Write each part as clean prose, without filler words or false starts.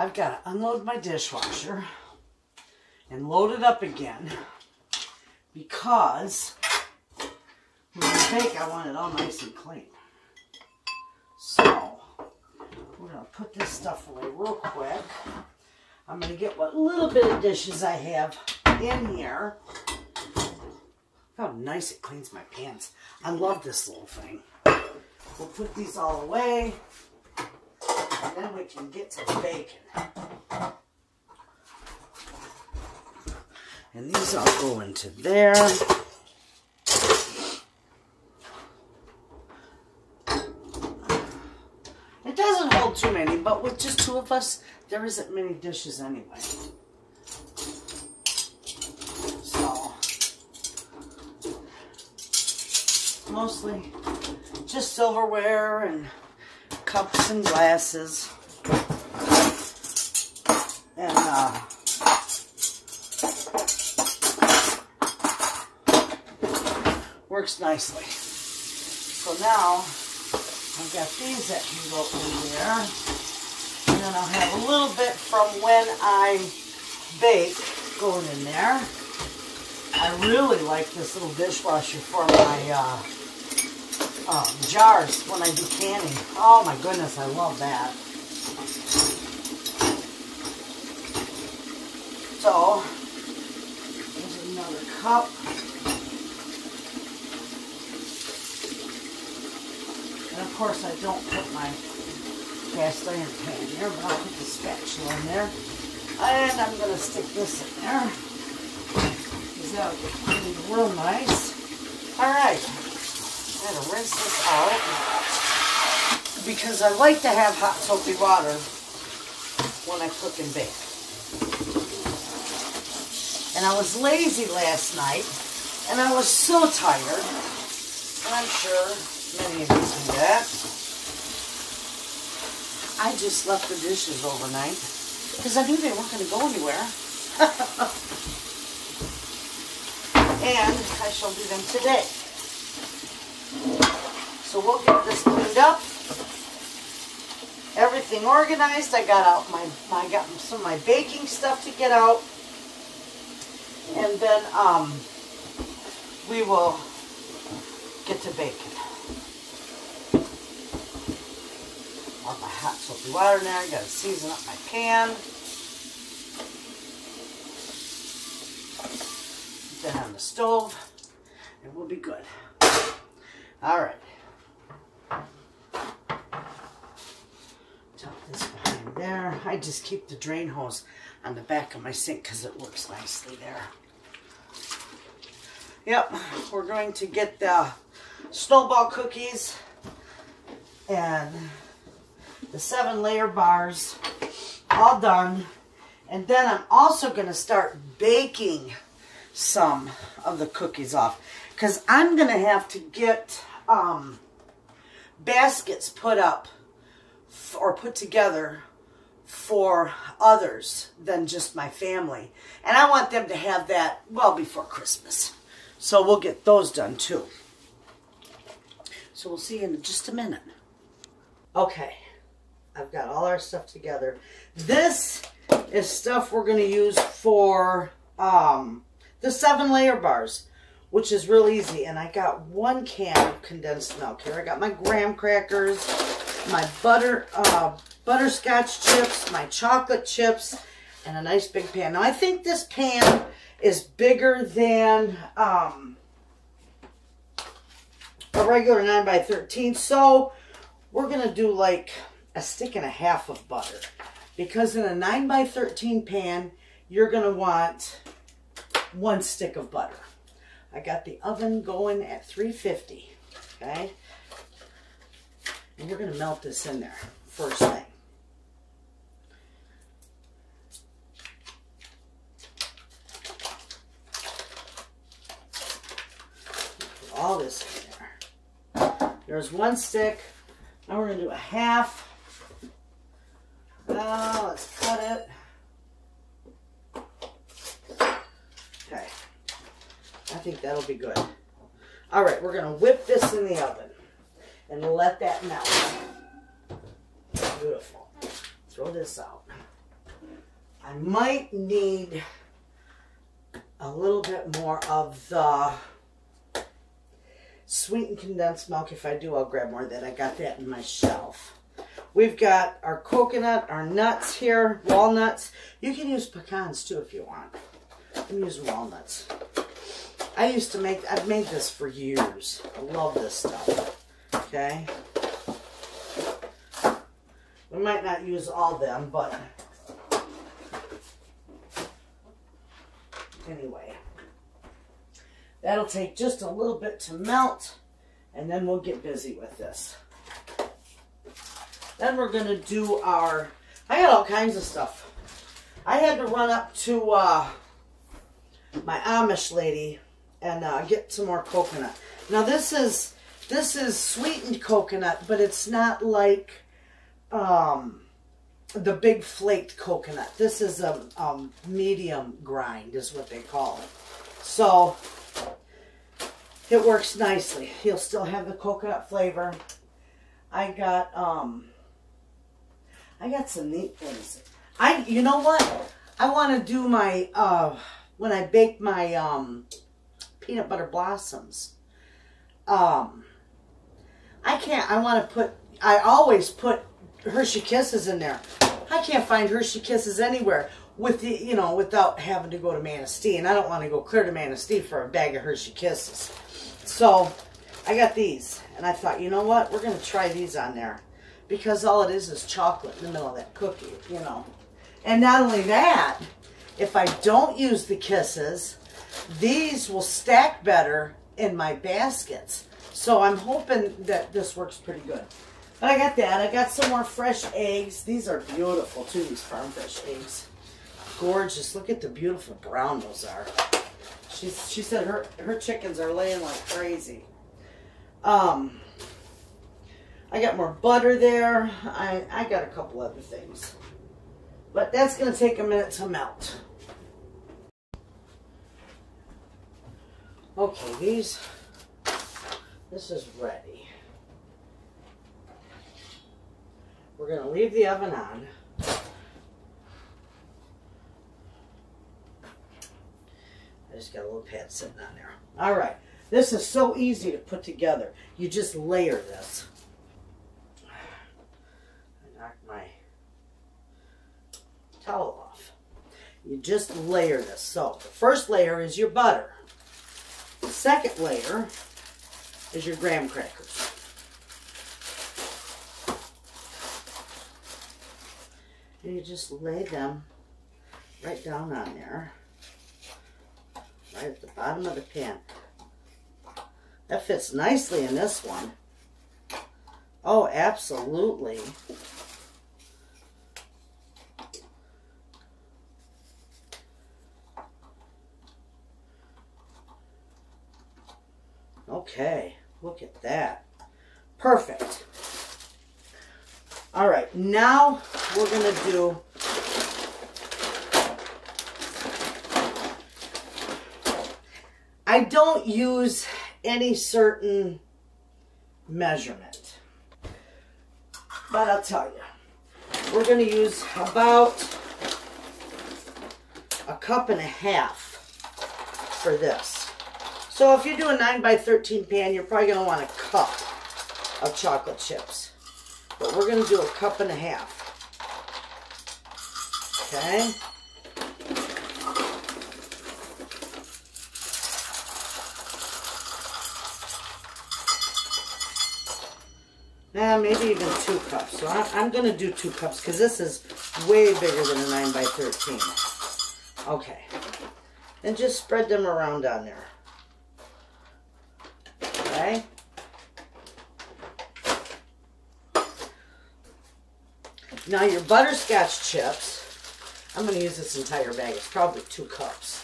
I've got to unload my dishwasher and load it up again because when I bake, I want it all nice and clean. So, we're going to put this stuff away real quick. I'm going to get what little bit of dishes I have in here. Look how nice it cleans my pans. I love this little thing. We'll put these all away, and then we can get to the bacon. And these all go into there. It doesn't hold too many, but with just two of us, there isn't many dishes anyway. So, mostly just silverware and cups and glasses. And, works nicely. So now, I've got these that can go in there. And then I'll have a little bit from when I bake going in there. I really like this little dishwasher for my jars when I do canning. Oh my goodness, I love that. So, there's another cup. And of course I don't put my cast iron pan in there, but I'll put the spatula in there. And I'm going to stick this in there, because that'll get cleaned real nice. Alright, I'm going to rinse this out, because I like to have hot soapy water when I cook and bake. And I was lazy last night, and I was so tired, and I'm sure many of you do that. I just left the dishes overnight because I knew they weren't going to go anywhere. And I shall do them today. So we'll get this cleaned up. Everything organized. I got out I got some of my baking stuff to get out. And then we will get to baking. My hot soapy water in there. I gotta season up my pan. Put that on the stove, and we'll be good. Alright. Tuck this behind there. I just keep the drain hose on the back of my sink because it works nicely there. Yep, we're going to get the Snowball cookies and the 7-layer bars all done, and then I'm also going to start baking some of the cookies off, because I'm going to have to get baskets put up or put together for others than just my family, and I want them to have that well before Christmas, so we'll get those done too. So we'll see you in just a minute. Okay, I've got all our stuff together. This is stuff we're going to use for the 7-layer bars, which is real easy. And I got 1 can of condensed milk here. I got my graham crackers, my butterscotch chips, my chocolate chips, and a nice big pan. Now I think this pan is bigger than a regular 9x13, so we're going to do like a stick and a half of butter, because in a 9x13 pan you're going to want 1 stick of butter. I got the oven going at 350, okay, and we're going to melt this in there first thing. Put all this in there. There's 1 stick. Now we're going to do a half. Now let's cut it. Okay. I think that'll be good. Alright, we're going to whip this in the oven and let that melt. Beautiful. Throw this out. I might need a little bit more of the sweetened condensed milk. If I do, I'll grab more of that. I got that in my shelf. We've got our coconut, our nuts here, walnuts. You can use pecans too if you want. I'm using walnuts. I've made this for years. I love this stuff. Okay. We might not use all of them, but anyway. That'll take just a little bit to melt, and then we'll get busy with this. Then we're going to do I got all kinds of stuff. I had to run up to my Amish lady and get some more coconut. Now this is sweetened coconut, but it's not like the big flaked coconut. This is a medium grind is what they call it. So it works nicely. You'll still have the coconut flavor. I got some neat things. You know what? I want to do my when I bake my peanut butter blossoms. I always put Hershey Kisses in there. I can't find Hershey Kisses anywhere with the, without having to go to Manistee, and I don't want to go clear to Manistee for a bag of Hershey Kisses. So I got these, and I thought, you know what? We're going to try these on there because all it is chocolate in the middle of that cookie, And not only that, if I don't use the Kisses, these will stack better in my baskets. So I'm hoping that this works pretty good. But I got that. I got some more fresh eggs. These are beautiful too, these farm fresh eggs. Gorgeous. Look at the beautiful brown those are. She said her chickens are laying like crazy. I got more butter there. I got a couple other things. But that's going to take a minute to melt. Okay, this is ready. We're going to leave the oven on. I just got a little pad sitting on there. All right. This is so easy to put together. You just layer this. I knocked my towel off. You just layer this. So the first layer is your butter. The second layer is your graham crackers. And you just lay them right down on there, right at the bottom of the pan. That fits nicely in this one. Oh, absolutely. Okay, look at that. Perfect. All right, now we're going to do I don't use any certain measurement, but I'll tell you, we're going to use about 1.5 cups for this. So if you do a 9x13 pan, you're probably going to want 1 cup of chocolate chips. But we're going to do 1.5 cups. Okay? Maybe even 2 cups. So I'm going to do 2 cups because this is way bigger than a 9x13. Okay. And just spread them around on there. Okay? Now your butterscotch chips, I'm going to use this entire bag. It's probably 2 cups.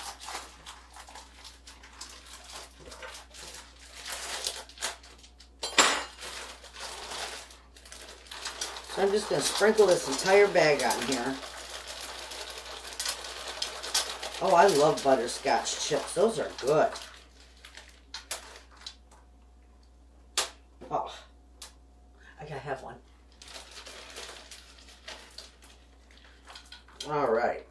So I'm just going to sprinkle this entire bag on here. Oh, I love butterscotch chips. Those are good. Oh, I gotta have one. All right.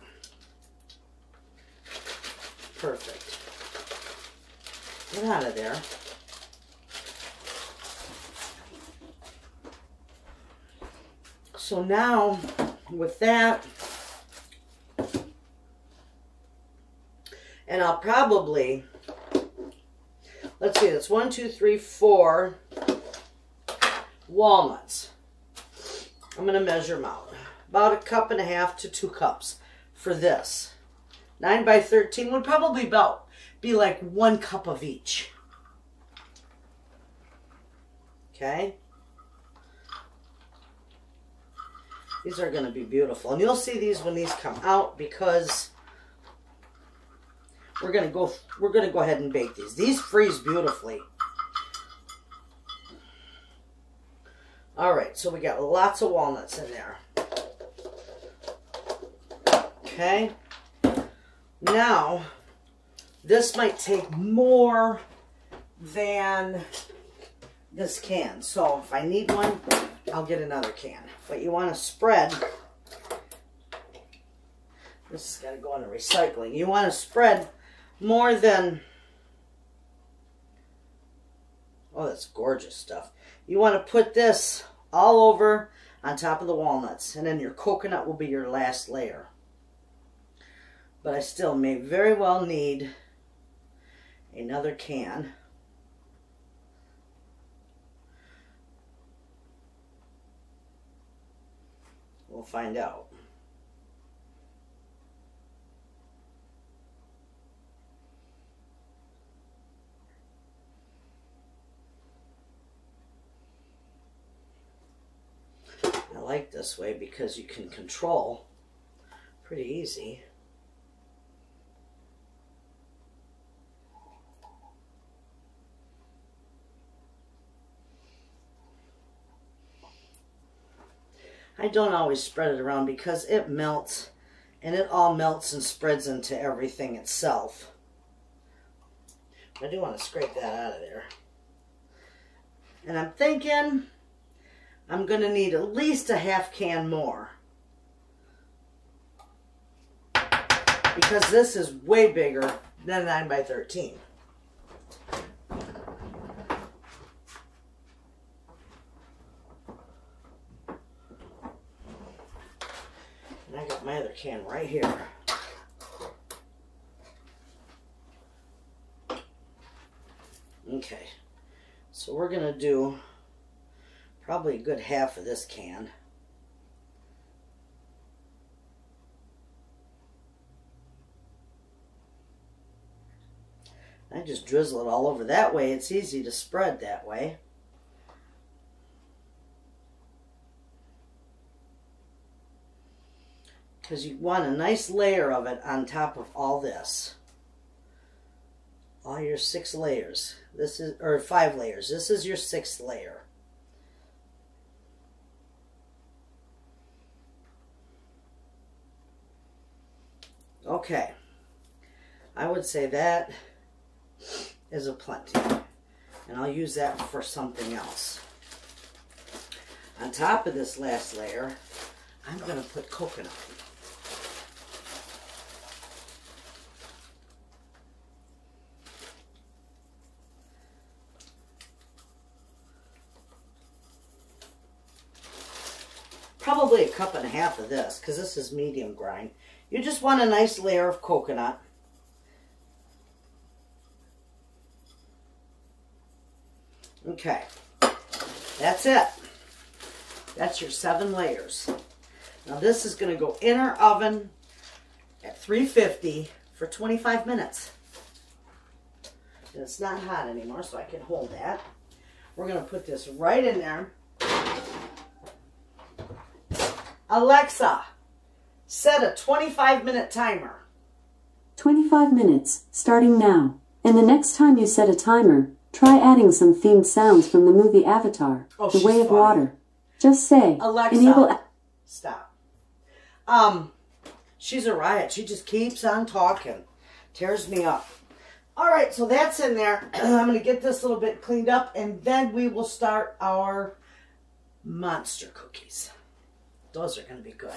Perfect. Get out of there. So now, with that, and I'll probably, let's see, that's 1, 2, 3, 4 walnuts. I'm going to measure them out. About 1.5 cups to 2 cups for this. 9 by 13 would probably be like 1 cup of each. Okay. These are going to be beautiful. And you'll see these when these come out because we're going to go ahead and bake these. These freeze beautifully. All right, so we got lots of walnuts in there. Okay. Now, this might take more than this can. So if I need one, I'll get another can. But you want to spread. This has got to go into recycling. You want to spread more than, oh, that's gorgeous stuff. You want to put this all over on top of the walnuts, and then your coconut will be your last layer. But I still may very well need another can. We'll find out. I like this way because you can control pretty easy. I don't always spread it around because it melts, and it all melts and spreads into everything itself. I do want to scrape that out of there. And I'm thinking I'm going to need at least a half can more, because this is way bigger than 9 by 13. And I got my other can right here. Okay, so we're going to do probably a good half of this can. I just drizzle it all over. That way it's easy to spread that way. Because you want a nice layer of it on top of all this. All your 6 layers. This is, or 5 layers. This is your 6th layer. Okay. I would say that is a plenty. And I'll use that for something else. On top of this last layer, I'm going to put coconut. Probably 1.5 cups of this, because this is medium grind. You just want a nice layer of coconut. Okay, that's it. That's your 7 layers. Now this is going to go in our oven at 350 for 25 minutes. And it's not hot anymore, so I can hold that. We're going to put this right in there. Alexa, set a 25-minute timer. 25 minutes, starting now. And the next time you set a timer, try adding some themed sounds from the movie Avatar, The Way of Water. Just say, Alexa, enable... Stop. She's a riot. She just keeps on talking. Tears me up. All right, so that's in there. I'm going to get this a little bit cleaned up, and then we will start our monster cookies. Those are going to be good.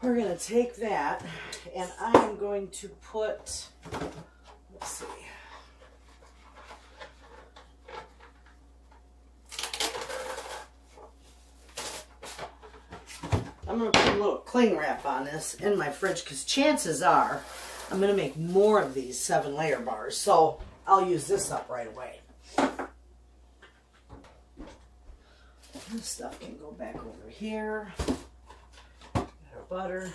we're going to take that and I am going to put, let's see. I'm going to put a little cling wrap on this in my fridge because chances are I'm going to make more of these 7-layer bars. So I'll use this up right away. This stuff can go back over here. Got our butter.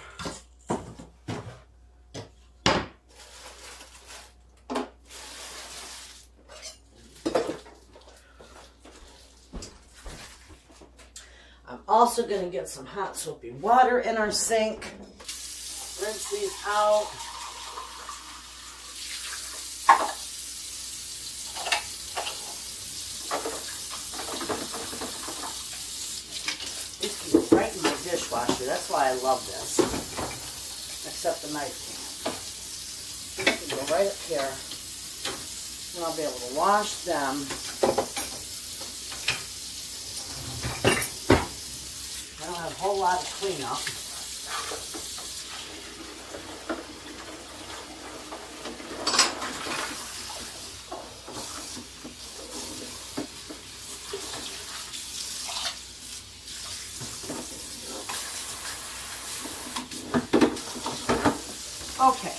I'm also going to get some hot soapy water in our sink. Rinse these out. These can go right in my dishwasher. That's why I love this. Except the knife can. These can go right up here. And I'll be able to wash them. I don't have a whole lot of cleanup. Okay.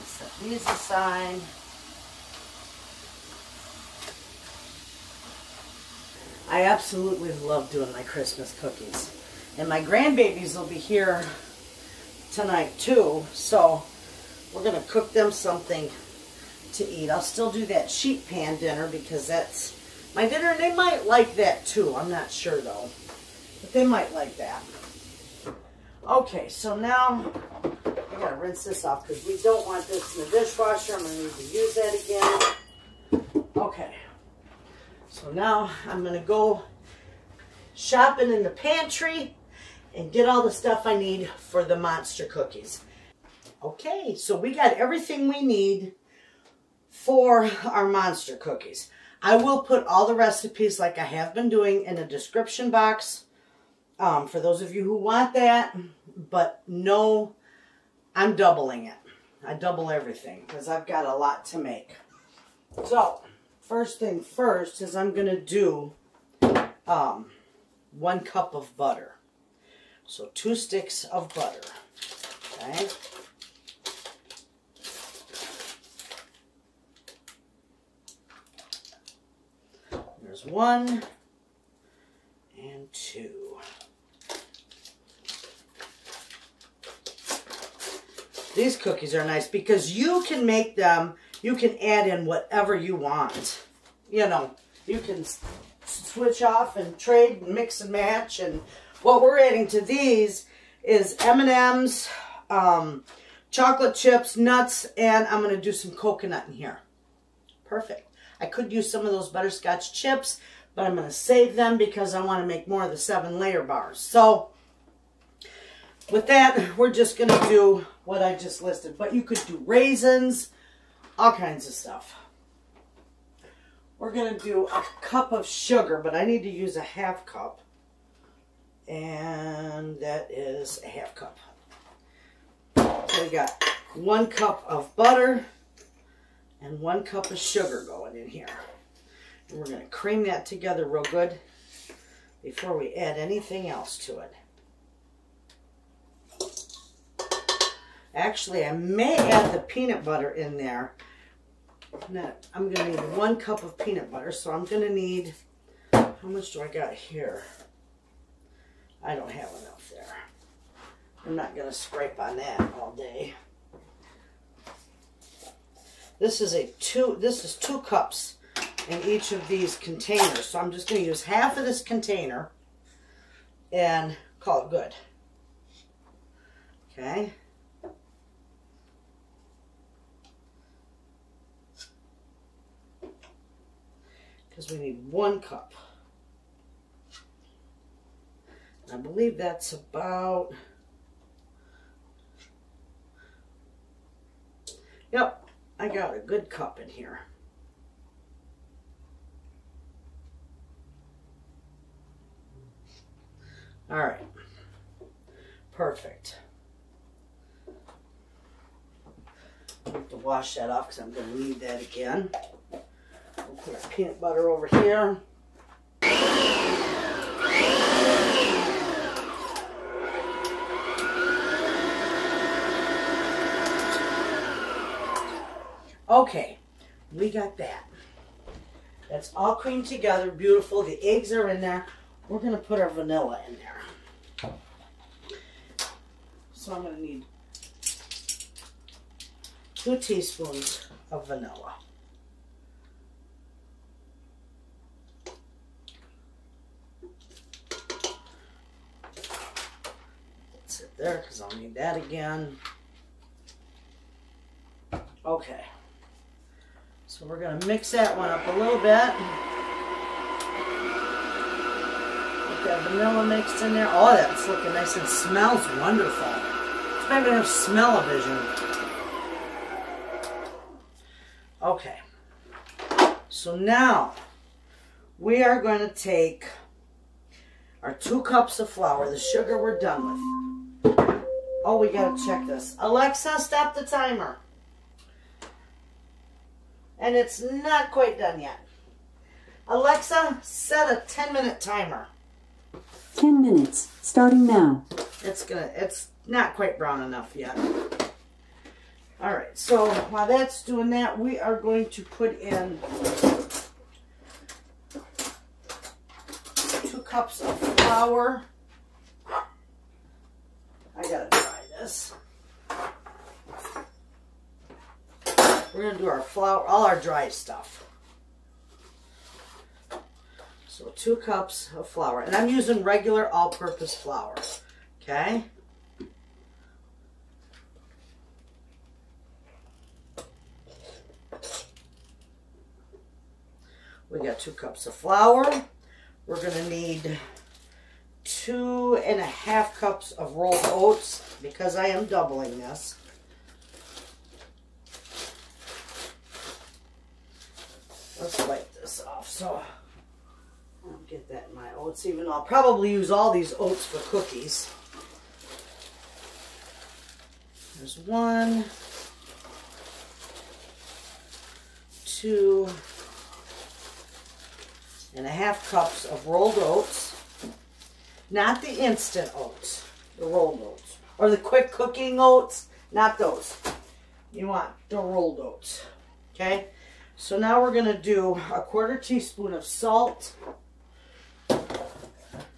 Set these aside. I absolutely love doing my Christmas cookies. And my grandbabies will be here tonight too, so we're going to cook them something to eat. I'll still do that sheet pan dinner because that's my dinner, and they might like that too. I'm not sure though, but they might like that. Okay, so now I gotta rinse this off because we don't want this in the dishwasher. I'm gonna need to use that again. Okay, so now I'm gonna go shopping in the pantry and get all the stuff I need for the monster cookies. Okay, so we got everything we need for our monster cookies. I will put all the recipes like I have been doing in the description box for those of you who want that, but no, I'm doubling it. I double everything because I've got a lot to make. So first thing first is I'm going to do 1 cup of butter. So 2 sticks of butter. Okay. There's 1 and 2. These cookies are nice because you can make them, you can add in whatever you want. You know, you can switch off and trade and mix and match. And what we're adding to these is M&M's, chocolate chips, nuts, and I'm going to do some coconut in here. Perfect. I could use some of those butterscotch chips, but I'm going to save them because I want to make more of the 7-layer bars. So with that, we're just going to do what I just listed. But you could do raisins, all kinds of stuff. We're going to do a cup of sugar, but I need to use a 1/2 cup. And that is a 1/2 cup. So we got 1 cup of butter and 1 cup of sugar going in here. And we're going to cream that together real good before we add anything else to it. Actually, I may add the peanut butter in there. I'm going to need 1 cup of peanut butter, so I'm going to need, how much do I got here? I don't have enough there. I'm not going to scrape on that all day. This is 2 cups in each of these containers. So I'm just going to use half of this container and call it good. Okay. Because we need 1 cup. I believe that's about, yep, I got a good cup in here. All right. Perfect. I have to wash that off because I'm going to need that again. We'll put our peanut butter over here. Okay, we got that. That's all creamed together, beautiful. The eggs are in there. We're going to put our vanilla in there. So I'm going to need 2 teaspoons of vanilla. That's it there because I'll need that again. Okay. So we're going to mix that one up a little bit. Get that vanilla mixed in there. Oh, that's looking nice and smells wonderful. It's maybe have smell-o-vision. Okay. So now we are going to take our 2 cups of flour. The sugar we're done with. Oh, we got to check this. Alexa, stop the timer. And it's not quite done yet. Alexa, set a 10-minute timer. 10 minutes, starting now. It's not quite brown enough yet. All right, so while that's doing that, we are going to put in 2 cups of flour. I gotta try this. We're going to do our flour, all our dry stuff. So 2 cups of flour. And I'm using regular all-purpose flour. Okay? We got 2 cups of flour. We're going to need 2.5 cups of rolled oats because I am doubling this. Let's wipe this off so I'll get that in my oats, even though I'll probably use all these oats for cookies. There's 1, 2.5 cups of rolled oats. Not the instant oats, the rolled oats. Or the quick cooking oats, not those. You want the rolled oats, okay? So now we're going to do a 1/4 teaspoon of salt,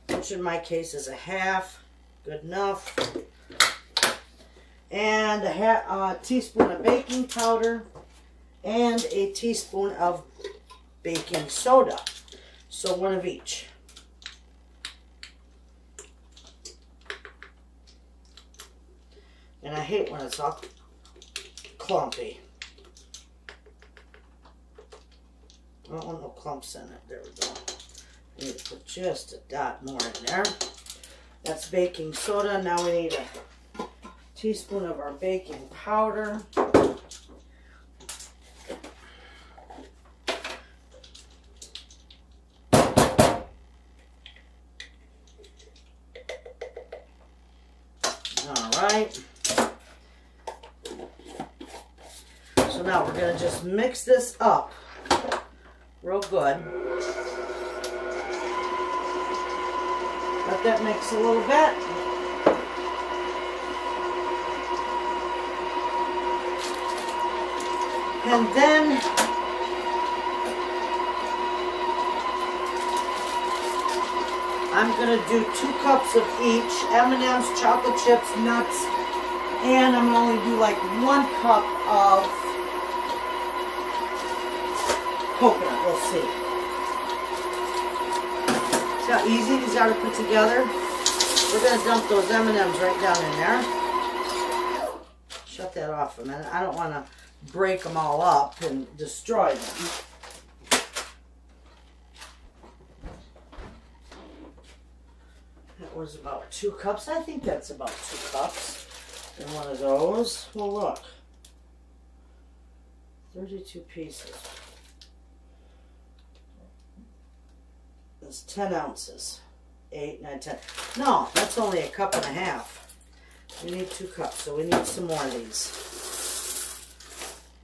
which in my case is 1/2, good enough. And a teaspoon of baking powder and a teaspoon of baking soda. So 1 of each. And I hate when it's all clumpy. I don't want no clumps in it. There we go. I need to put just a dot more in there. That's baking soda. Now we need a teaspoon of our baking powder. All right. So now we're going to just mix this up real good. Let that mix a little bit. And then I'm going to do 2 cups of each, M&M's, chocolate chips, nuts, and I'm going to only do like 1 cup of coconut. We'll see. See how easy these are to put together? We're going to dump those M&M's right down in there. Shut that off a minute. I don't want to break them all up and destroy them. That was about 2 cups. I think that's about 2 cups in one of those. Well, look. 32 pieces. That's 10 ounces. 8, 9, 10. No, that's only a cup and a half. We need 2 cups, so we need some more of these.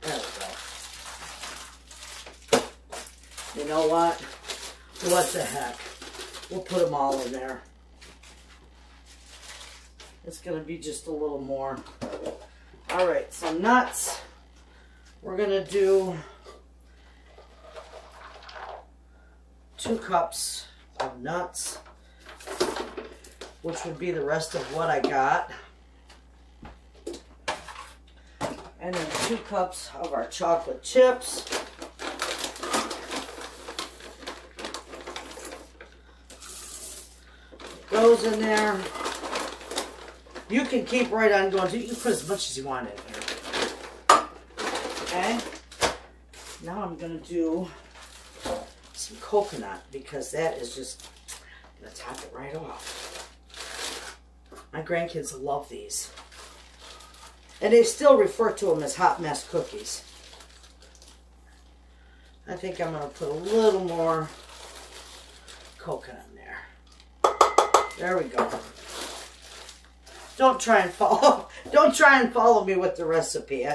There we go. You know what? What the heck? We'll put them all in there. It's going to be just a little more. All right, some nuts. We're going to do 2 cups of nuts, which would be the rest of what I got. And then 2 cups of our chocolate chips. Goes in there. You can keep right on going. You can put as much as you want in here. Okay. Now I'm going to do some coconut because that is just going to top it right off. My grandkids love these. And they still refer to them as hot mess cookies. I think I'm going to put a little more coconut in there. There we go. Don't try and follow me with the recipe.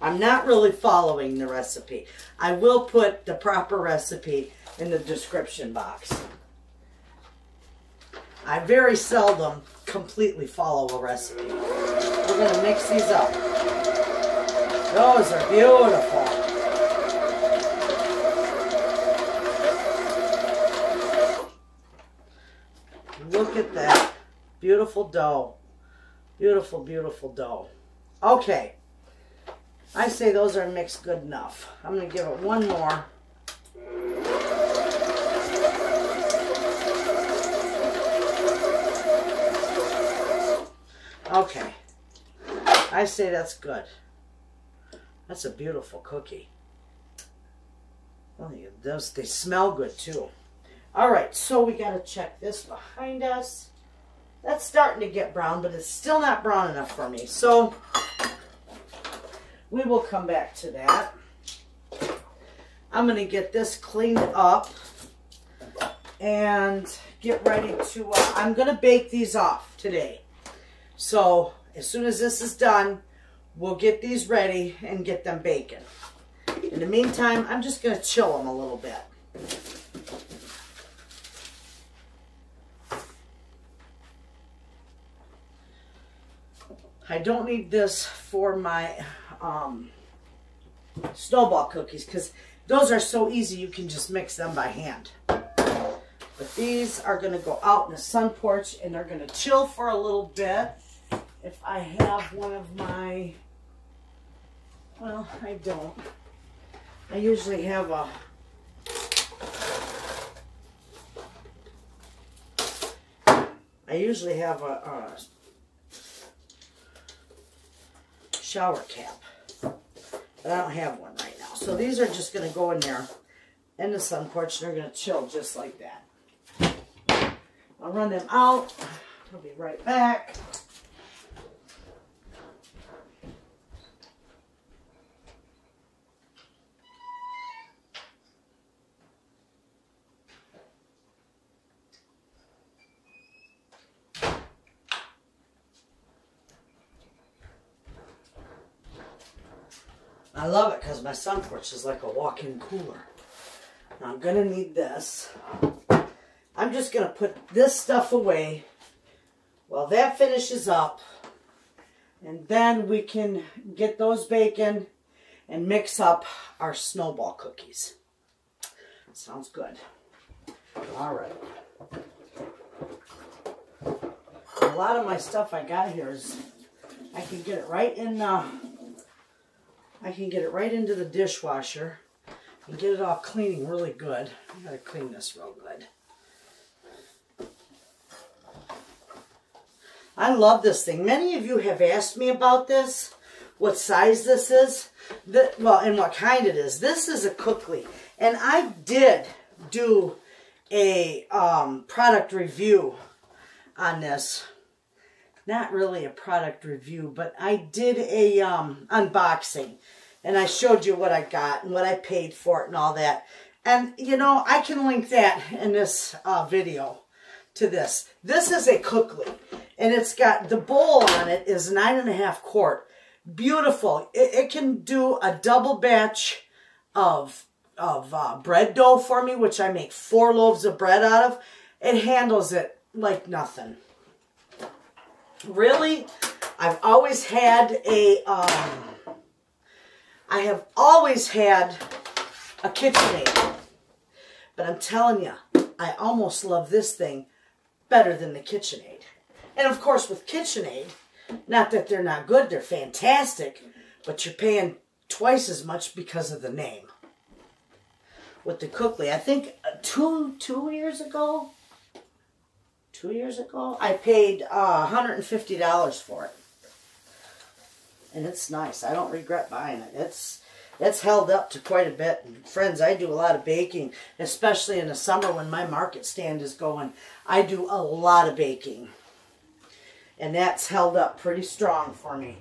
I'm not really following the recipe. I will put the proper recipe in the description box. I very seldom completely follow a recipe. We're going to mix these up. Those are beautiful. Look at that. Beautiful dough. Beautiful, beautiful dough. Okay. I say those are mixed good enough. I'm going to give it one more. Okay. I say that's good. That's a beautiful cookie. Oh, they smell good too. All right, so we got to check this behind us. That's starting to get brown, but it's still not brown enough for me. So we will come back to that. I'm going to get this cleaned up and get ready to, I'm going to bake these off today. So as soon as this is done, we'll get these ready and get them baking. In the meantime, I'm just going to chill them a little bit. I don't need this for my Snowball cookies because those are so easy you can just mix them by hand. But these are going to go out in the sun porch and they're going to chill for a little bit. If I have one of my, well, I don't. I usually have a shower cap, but I don't have one right now. So these are just going to go in there in the sun porch and they're going to chill just like that. I'll run them out. I'll be right back. I love it because my sun porch is like a walk-in cooler. Now I'm going to need this. I'm just going to put this stuff away while that finishes up. And then we can get those baking and mix up our Snowball cookies. Sounds good. All right. A lot of my stuff I got here is, I can get it right in into the dishwasher and get it all cleaning really good. I gotta clean this real good. I love this thing. Many of you have asked me about this, what size this is, well, and what kind it is. This is a Cookly, and I did do a product review on this. Not really a product review, but I did a unboxing. And I showed you what I got and what I paid for it and all that. And, you know, I can link that in this video. to this. This is a cookie, and it's got, the bowl on it is 9.5 quart. Beautiful. It can do a double batch of bread dough for me, which I make 4 loaves of bread out of. It handles it like nothing. Really, I've always had a KitchenAid, but I'm telling you, I almost love this thing better than the KitchenAid. And of course, with KitchenAid, not that they're not good, they're fantastic, but you're paying twice as much because of the name. With the cookie, I think 2 years ago, I paid $150 for it. And it's nice. I don't regret buying it. It's held up to quite a bit. And friends, I do a lot of baking, especially in the summer when my market stand is going. I do a lot of baking. And that's held up pretty strong for me.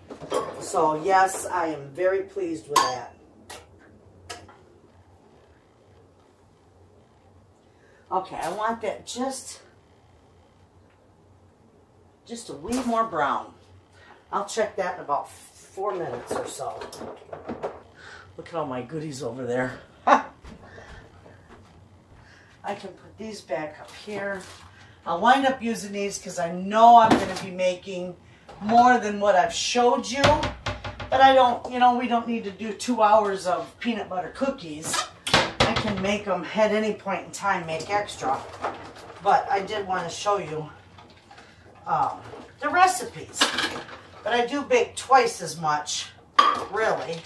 So yes, I am very pleased with that. Okay, I want that just a wee more brown. I'll check that in about 4 minutes or so. Look at all my goodies over there. I can put these back up here. I'll wind up using these because I know I'm going to be making more than what I've showed you. But I don't, you know, we don't need to do 2 hours of peanut butter cookies. I can make them at any point in time, make extra. But I did want to show you the recipes. But I do bake twice as much, really.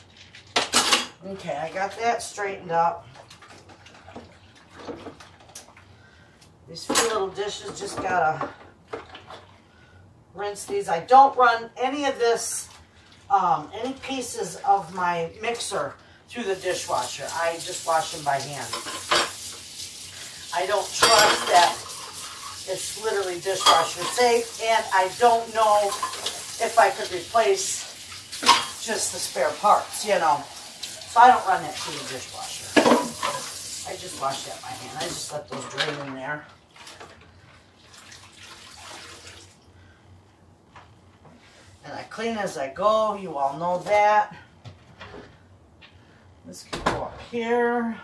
Okay, I got that straightened up. These few little dishes, just gotta rinse these. I don't run any of this, any pieces of my mixer through the dishwasher. I just wash them by hand. I don't trust that it's literally dishwasher safe, and I don't know if I could replace just the spare parts, you know. So I don't run that through the dishwasher. I just wash that by hand. I just let those drain in there. And I clean as I go. You all know that. This can go up here.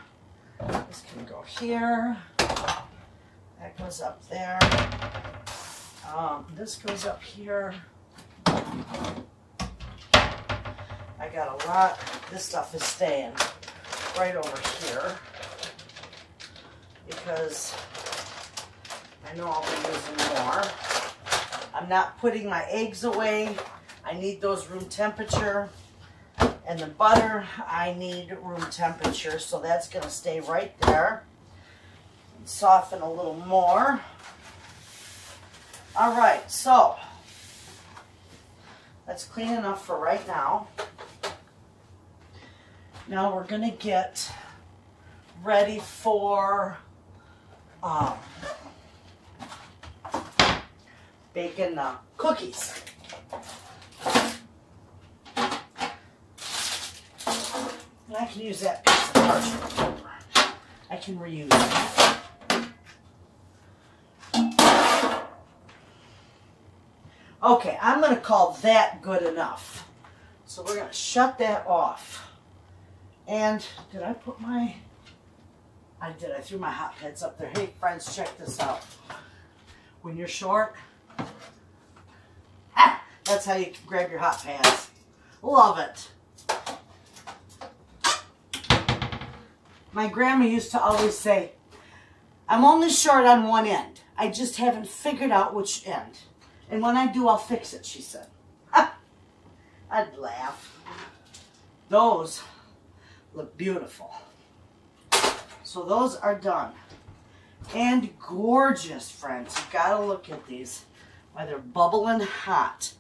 This can go here. That goes up there. This goes up here. I got a lot. This stuff is staying right over here because I know I'll be using more. I'm not putting my eggs away. I need those room temperature. And the butter, I need room temperature, so that's going to stay right there. And soften a little more. All right, so that's clean enough for right now. Now we're going to get ready for baking cookies. And I can use that piece of parchment paper. I can reuse it. Okay, I'm going to call that good enough. So we're going to shut that off. And did I put my... I did. I threw my hot pads up there. Hey, friends, check this out. When you're short, that's how you grab your hot pads. Love it. My grandma used to always say, I'm only short on one end. I just haven't figured out which end. And when I do, I'll fix it, she said. I'd laugh. Those look beautiful. So those are done. And gorgeous, friends. You've got to look at these. Why, they're bubbling hot.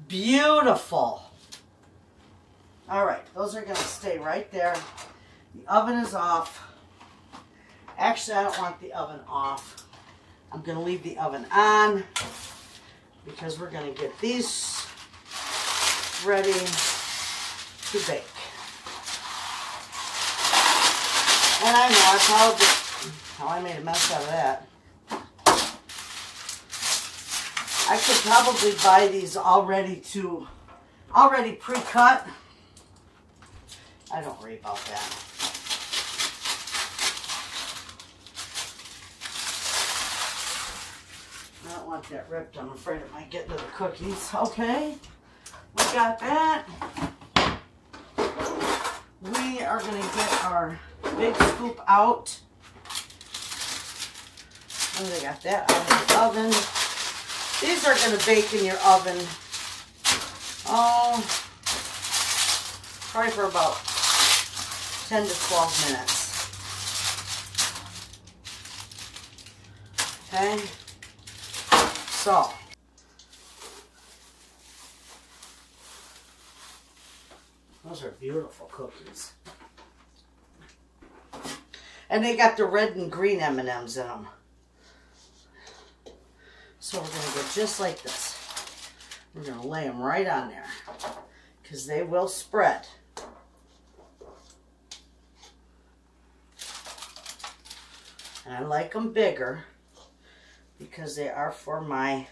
Beautiful. All right, those are going to stay right there. The oven is off. Actually, I don't want the oven off. I'm going to leave the oven on because we're going to get these ready to bake. And I know I made a mess out of that. I could probably buy these already pre-cut. I don't worry about that. I don't want that ripped. I'm afraid it might get into the cookies. Okay, we got that. We are going to get our big scoop out. And we got that out of the oven. These are going to bake in your oven, oh, probably for about 10 to 12 minutes. Okay, so those are beautiful cookies. And they got the red and green M&Ms in them. So we're going to go just like this. We're going to lay them right on there because they will spread. And I like them bigger because they are for my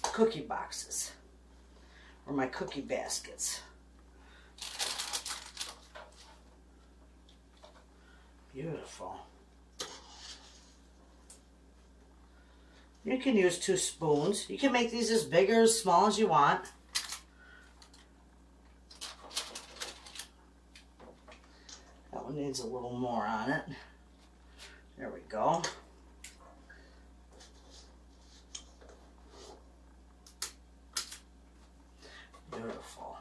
cookie boxes or my cookie baskets. Beautiful. You can use 2 spoons. You can make these as big or as small as you want. That one needs a little more on it. There we go. Beautiful.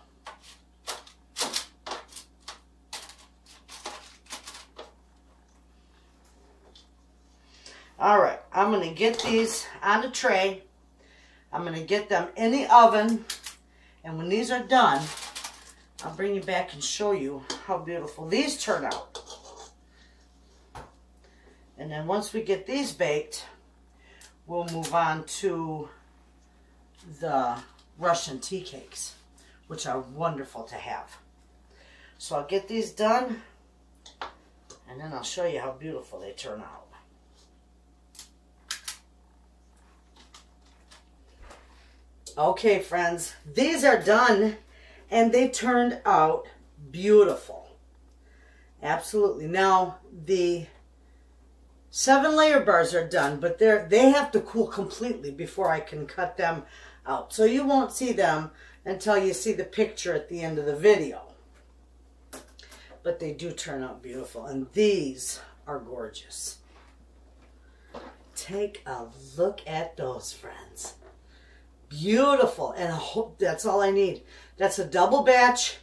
All right, I'm going to get these on a tray. I'm going to get them in the oven. And when these are done, I'll bring you back and show you how beautiful these turn out. And then once we get these baked, we'll move on to the Russian tea cakes, which are wonderful to have. So I'll get these done, and then I'll show you how beautiful they turn out. Okay, friends, these are done, and they turned out beautiful. Absolutely. Now, the 7-layer bars are done, but they have to cool completely before I can cut them out. So you won't see them until you see the picture at the end of the video. But they do turn out beautiful, and these are gorgeous. Take a look at those, friends. Beautiful, and I hope that's all I need. That's a double batch.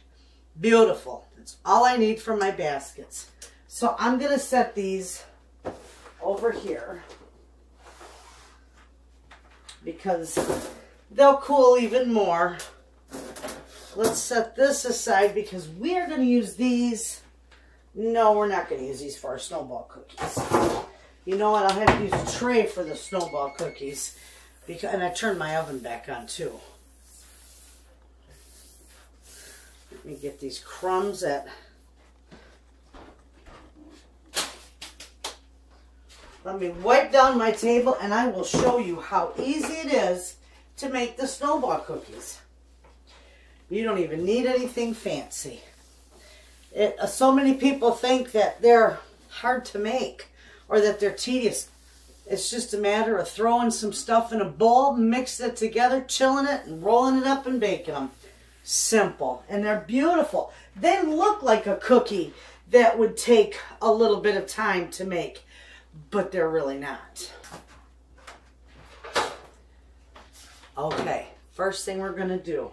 Beautiful. That's all I need for my baskets. So I'm going to set these over here because they'll cool even more. Let's set this aside because we are going to use these. No, we're not going to use these for our Snowball cookies. You know what? I'll have to use a tray for the Snowball cookies. And I turned my oven back on too. Let me get these crumbs at... Let me wipe down my table and I will show you how easy it is to make the Snowball cookies. You don't even need anything fancy. So many people think that they're hard to make or that they're tedious. It's just a matter of throwing some stuff in a bowl, mixing it together, chilling it, and rolling it up and baking them. Simple. And they're beautiful. They look like a cookie that would take a little bit of time to make, but they're really not. Okay, first thing we're going to do.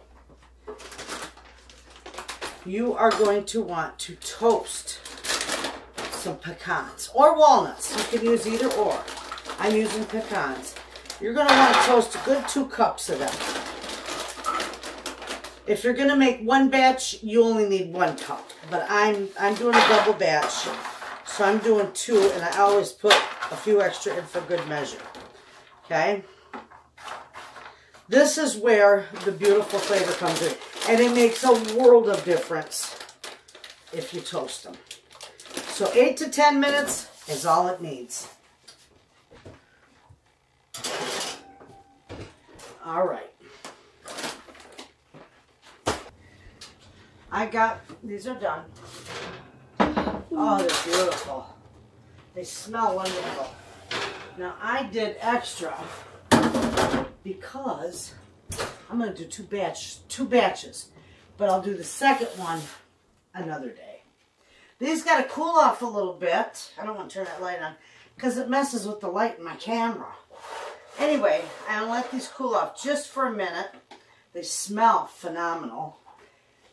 You are going to want to toast some pecans or walnuts. You can use either or. I'm using pecans. You're going to want to toast a good 2 cups of them. If you're going to make one batch, you only need 1 cup. But I'm doing a double batch, so I'm doing 2, and I always put a few extra in for good measure. Okay? This is where the beautiful flavor comes in. And it makes a world of difference if you toast them. So 8 to 10 minutes is all it needs. All right. These are done. Oh, they're beautiful. They smell wonderful. Now, I did extra because I'm going to do two batches, but I'll do the second one another day. These got to cool off a little bit. I don't want to turn that light on because it messes with the light in my camera. Anyway, I'll let these cool off just for a minute. They smell phenomenal.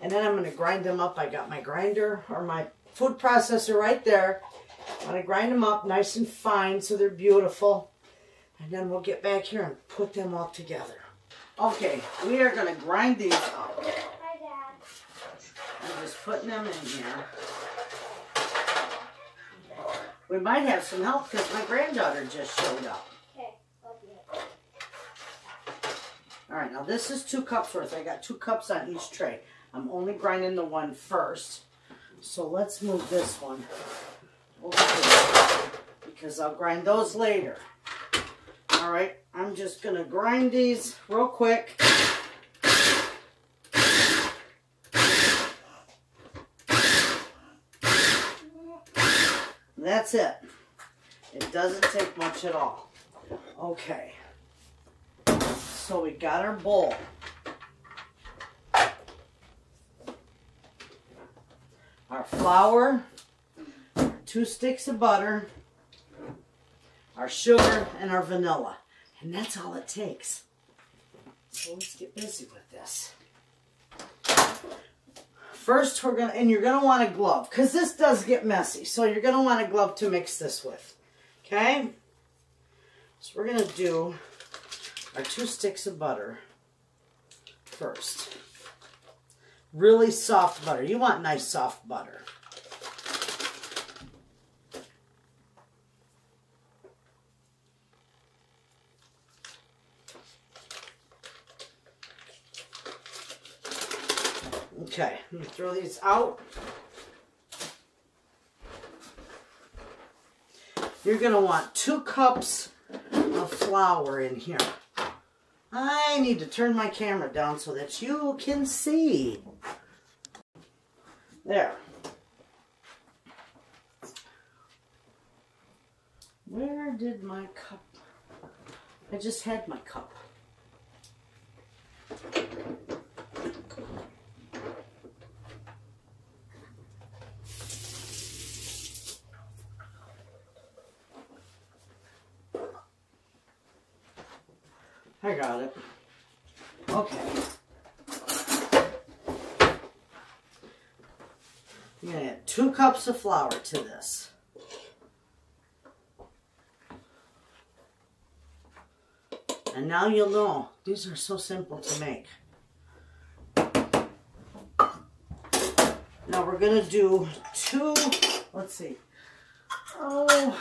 And then I'm going to grind them up. I got my grinder or my food processor right there. I'm going to grind them up nice and fine so they're beautiful. And then we'll get back here and put them all together. Okay, we are going to grind these up. Hi, Dad. I'm just putting them in here. We might have some help because my granddaughter just showed up. Okay, love you. All right, now this is 2 cups worth. I got 2 cups on each tray. I'm only grinding the one first. So let's move this one over here because I'll grind those later. All right, I'm just going to grind these real quick. That's it. It doesn't take much at all. Okay. So we got our bowl. Our flour, 2 sticks of butter, our sugar, and our vanilla. And that's all it takes. So let's get busy with this. First, you're going to want a glove, because this does get messy. So you're going to want a glove to mix this with. Okay? So we're going to do our 2 sticks of butter first. Really soft butter. You want nice soft butter. Okay, let me throw these out. You're going to want 2 cups of flour in here. I need to turn my camera down so that you can see. There. Where did my cup? I just had my cup. I got it. Okay. You're going to add 2 cups of flour to this. And now you'll know, these are so simple to make. Now we're going to do 2, let's see. Oh,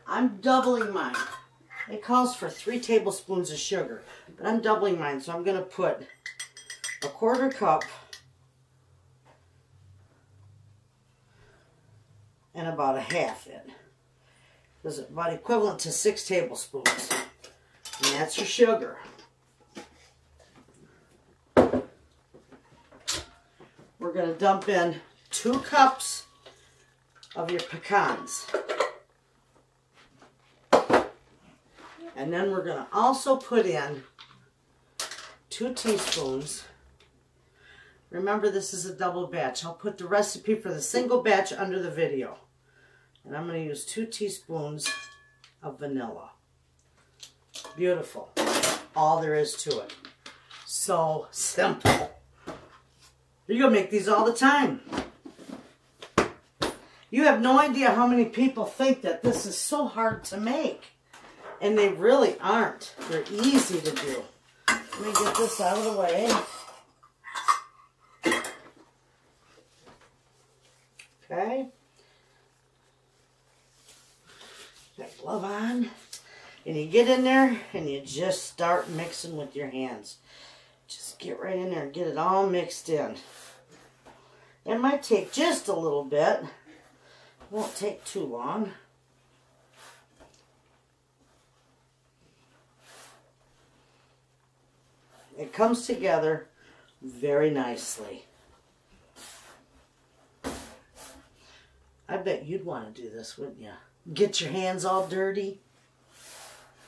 I'm doubling mine. It calls for 3 tablespoons of sugar, but I'm doubling mine, so I'm going to put a 1/4 cup and about a half in. This is about equivalent to 6 tablespoons. And that's your sugar. We're going to dump in 2 cups of your pecans. And then we're going to also put in 2 teaspoons. Remember, this is a double batch. I'll put the recipe for the single batch under the video. And I'm going to use 2 teaspoons of vanilla. Beautiful. All there is to it. So simple. You're going to make these all the time. You have no idea how many people think that this is so hard to make. And they really aren't. They're easy to do. Let me get this out of the way. Okay. Got a glove on. And you get in there and you just start mixing with your hands. Just get right in there and get it all mixed in. It might take just a little bit. It won't take too long. it comes together very nicely. I bet you'd want to do this, wouldn't you? Get your hands all dirty.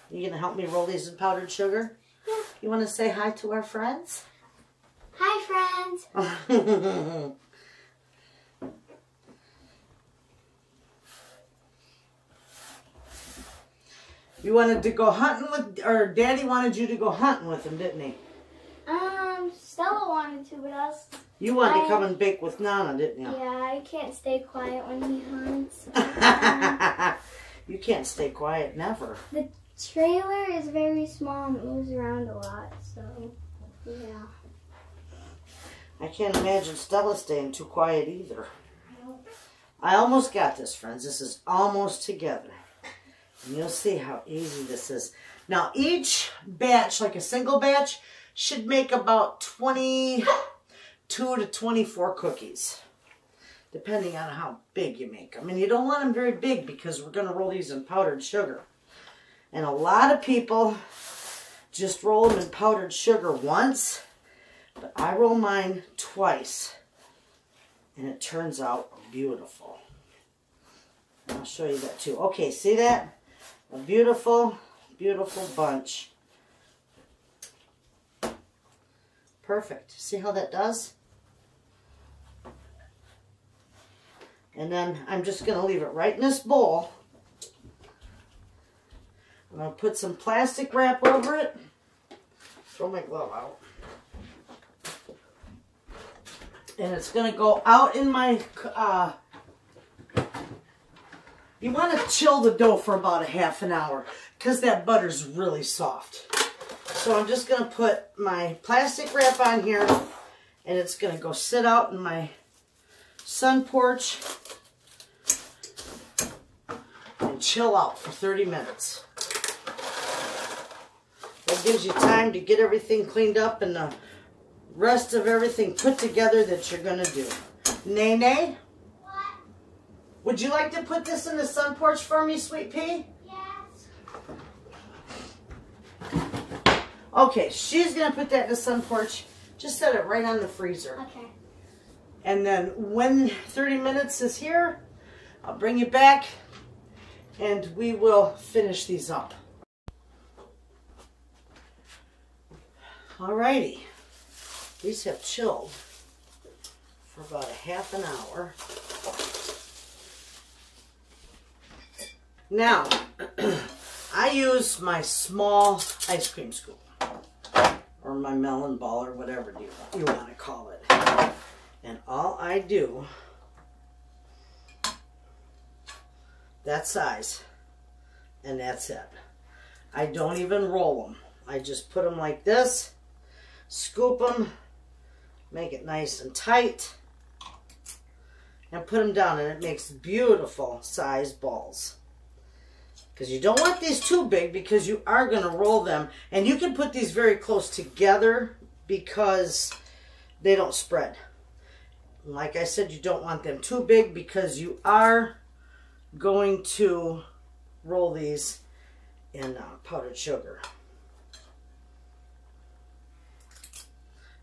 You going to help me roll these in powdered sugar? Yeah. You want to say hi to our friends? Hi, friends. You wanted to go hunting with, or Daddy wanted you to go hunting with him, didn't he? Stella wanted to, but us. You wanted to come and bake with Nana, didn't you? Yeah, I can't stay quiet when he hunts. You can't stay quiet, never. The trailer is very small and moves around a lot, so yeah. I can't imagine Stella staying too quiet either. I almost got this, friends. This is almost together. And you'll see how easy this is. Now, each batch, like a single batch, should make about 22 to 24 cookies, depending on how big you make them. And you don't want them very big because we're going to roll these in powdered sugar. And a lot of people just roll them in powdered sugar once, but I roll mine twice, and it turns out beautiful. I'll show you that too. Okay, see that? A beautiful, beautiful bunch. Perfect. See how that does? And then I'm just going to leave it right in this bowl. I'm going to put some plastic wrap over it. Throw my glove out. And it's going to go out in my... you want to chill the dough for about a half an hour because that butter's really soft. So I'm just going to put my plastic wrap on here, and it's going to go sit out in my sun porch and chill out for 30 minutes. That gives you time to get everything cleaned up and the rest of everything put together that you're going to do. Nene? What? Would you like to put this in the sun porch for me, Sweet Pea? Yes. Okay, she's going to put that in the sun porch. Just set it right on the freezer. Okay. And then when 30 minutes is here, I'll bring you back and we will finish these up. Alrighty. These have chilled for about a half an hour. Now, I use my small ice cream scoop, or my melon ball, or whatever you want to call it. And all I do, that size, and that's it. I don't even roll them. I just put them like this, scoop them, make it nice and tight, and put them down, and it makes beautiful sized balls. Because you don't want these too big because you are going to roll them. And you can put these very close together because they don't spread. Like I said, you don't want them too big because you are going to roll these in powdered sugar.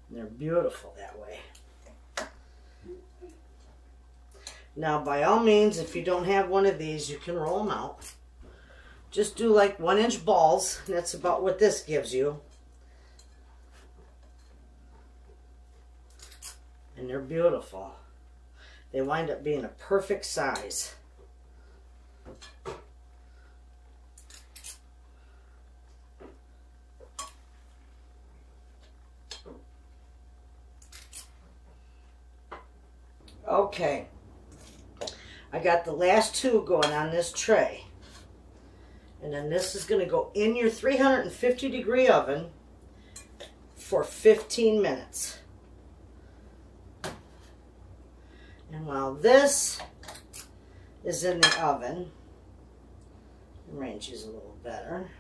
And they're beautiful that way. Now, by all means, if you don't have one of these, you can roll them out. Just do like 1-inch balls. That's about what this gives you. And they're beautiful. They wind up being a perfect size. Okay. I got the last two going on this tray. And then this is going to go in your 350-degree oven for 15 minutes. And while this is in the oven, arrange these a little better.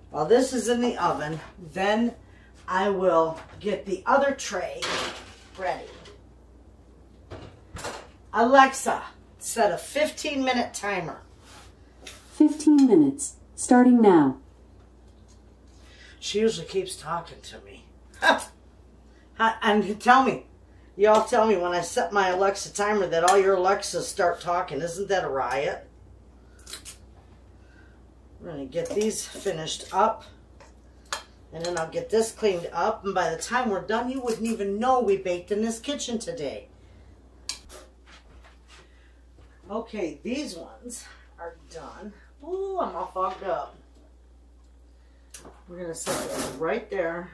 While this is in the oven, then I will get the other tray ready. Alexa, set a 15-minute timer. 15 minutes, starting now. She usually keeps talking to me. And tell me, y'all tell me when I set my Alexa timer that all your Alexas start talking. Isn't that a riot? We're going to get these finished up. And then I'll get this cleaned up. And by the time we're done, you wouldn't even know we baked in this kitchen today. Okay, these ones are done. Ooh, I'm all fogged up. We're going to set those right there.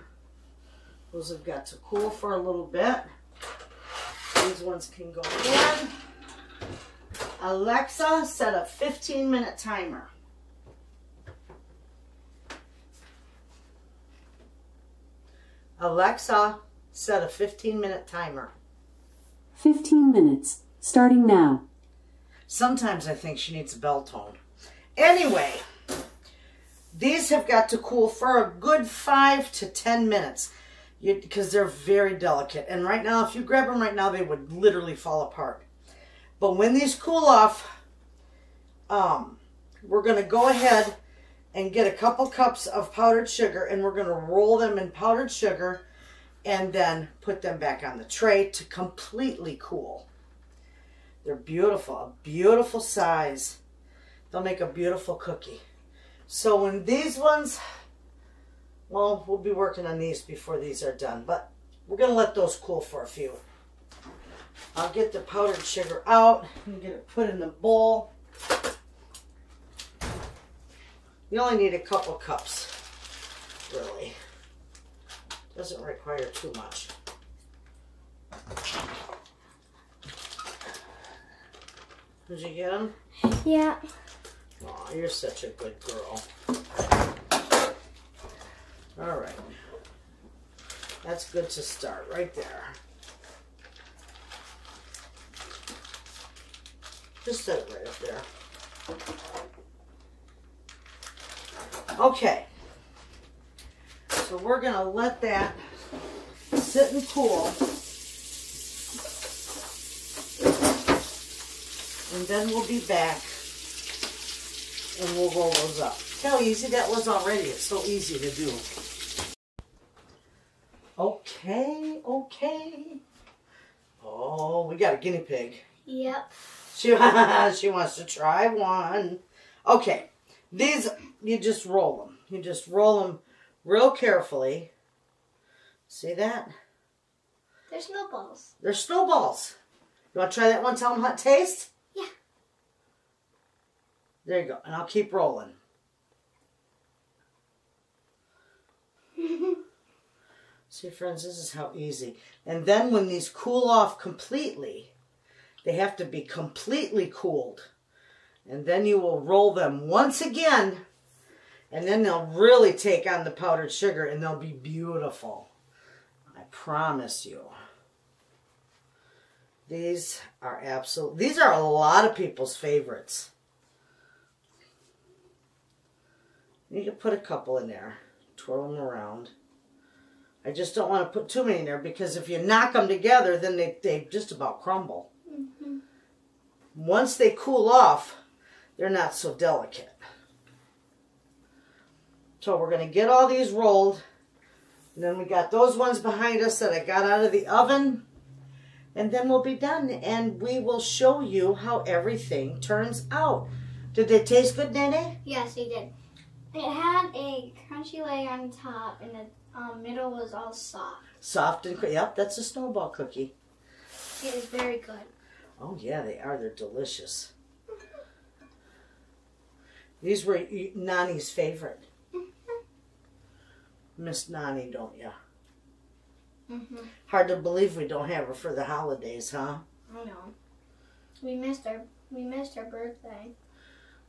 Those have got to cool for a little bit. These ones can go in. Alexa, set a 15-minute timer. Alexa, set a 15-minute timer. 15 minutes, starting now. Sometimes I think she needs a bell tone. Anyway, these have got to cool for a good 5 to 10 minutes because they're very delicate. And right now, if you grab them right now, they would literally fall apart. But when these cool off, we're going to go ahead and get a couple cups of powdered sugar, and we're going to roll them in powdered sugar and then put them back on the tray to completely cool. They're beautiful, a beautiful size. They'll make a beautiful cookie. So when these ones, well, we'll be working on these before these are done, but we're going to let those cool for a few. I'll get the powdered sugar out and get it put in the bowl. You only need a couple cups, really. Doesn't require too much. Did you get them? Yeah. Aw, you're such a good girl. All right. That's good to start right there. Just set it right up there. Okay. So we're going to let that sit and cool. And then we'll be back and we'll roll those up. See how easy that was already? It's so easy to do. Okay, okay. Oh, we got a guinea pig. Yep. She wants to try one. Okay, these, you just roll them. You just roll them real carefully. See that? They're snowballs. They're snowballs. You want to try that one? Tell them how it tastes? Yeah. There you go. And I'll keep rolling. See, friends, this is how easy. And then when these cool off completely, they have to be completely cooled. And then you will roll them once again. And then they'll really take on the powdered sugar and they'll be beautiful. I promise you. These are a lot of people's favorites. You can put a couple in there. Twirl them around. I just don't want to put too many in there because if you knock them together, then they just about crumble. Mm-hmm. Once they cool off, they're not so delicate. So we're going to get all these rolled. And then we got those ones behind us that I got out of the oven. And then we'll be done. And we will show you how everything turns out. Did they taste good, Nene? Yes, they did. It had a crunchy layer on top and the middle was all soft. Soft and yep, that's a snowball cookie. It is very good. Oh yeah, they are. They're delicious. These were Nani's favorite. Miss Nani, don't ya? Hard to believe we don't have her for the holidays, huh? I know. We missed her birthday.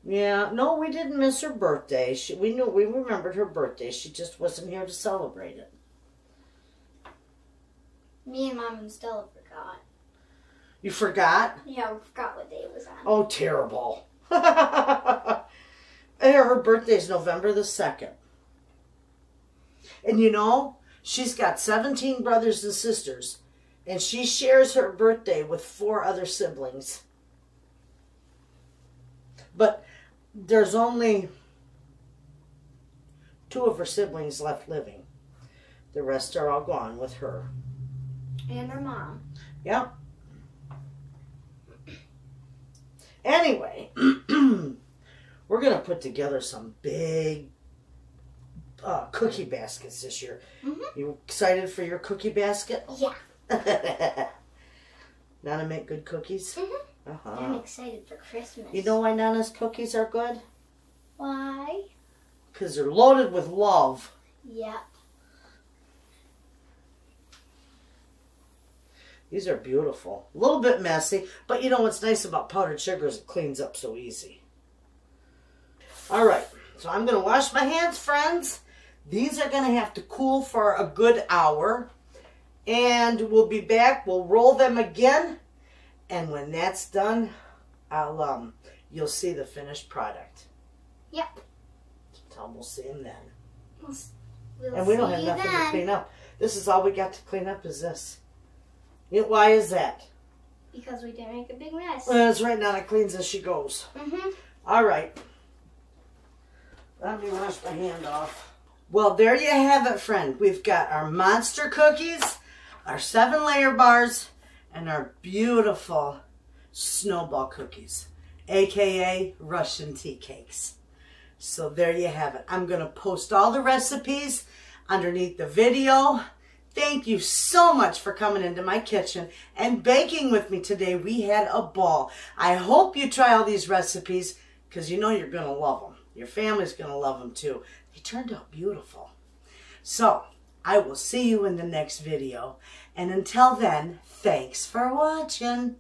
Yeah, no, we didn't miss her birthday. We remembered her birthday. She just wasn't here to celebrate it. Me and Mom and Stella forgot. You forgot? Yeah, we forgot what day it was on. Oh, terrible. Her birthday's November the 2nd. And you know, she's got 17 brothers and sisters. And she shares her birthday with 4 other siblings. But there's only 2 of her siblings left living. The rest are all gone with her. And her mom. Yep. Anyway, we're going to put together some big cookie baskets this year. You excited for your cookie basket? Yeah. Nana make good cookies? I'm excited for Christmas. You know why Nana's cookies are good? Why? Because they're loaded with love. Yep. These are beautiful. A little bit messy, but you know what's nice about powdered sugar is it cleans up so easy. All right, so I'm going to wash my hands, friends. These are going to have to cool for a good hour. And we'll be back. We'll roll them again. And when that's done, you'll see the finished product. Yep. So we'll see them then. We'll and we don't have nothing to clean up. This is all we got to clean up is this. Why is that? Because we didn't make a big mess. That's right, Nana cleans as she goes. All right. Let me wash my hand off. Well, there you have it, friend. We've got our monster cookies, our 7-layer bars, and our beautiful Snowball cookies, aka Russian tea cakes. So there you have it. I'm going to post all the recipes underneath the video. Thank you so much for coming into my kitchen and baking with me today. We had a ball. I hope you try all these recipes because you know you're going to love them. Your family's going to love them too. They turned out beautiful. So I will see you in the next video. And until then, thanks for watching.